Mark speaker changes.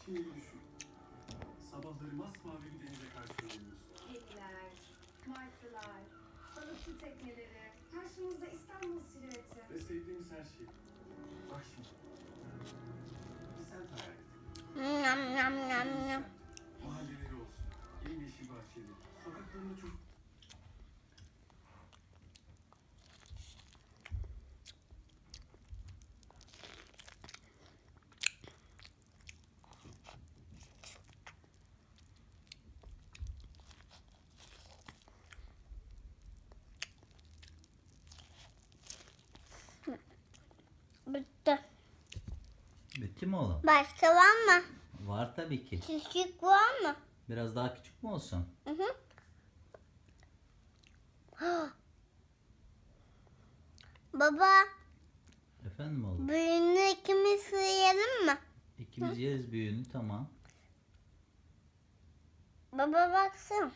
Speaker 1: Şimdi düşün. Sabahları masmavi bir denize karşılıyoruz.
Speaker 2: Gemiler, martılar, balıkçı tekneleri, karşımızda İstanbul silüeti.
Speaker 1: Ve sevdiğimiz her şey. Bak şimdi. Bir sen hayal et.
Speaker 3: Nyam nyam nyam nyam.
Speaker 1: Mahalleleri olsun. Yemyeşil bahçeli. Sokaklarında çok...
Speaker 3: Bitti.
Speaker 4: Bitti mi oğlum?
Speaker 3: Başka var mı?
Speaker 4: Var tabii ki.
Speaker 3: Küçük var mı?
Speaker 4: Biraz daha küçük mü olsun?
Speaker 3: Hı hı. Baba,
Speaker 4: Efendim oğlum?
Speaker 3: büyüğünü ikimiz yiyelim mi?
Speaker 4: İkimiz yeriz büyüğünü, tamam.
Speaker 3: Baba baksana.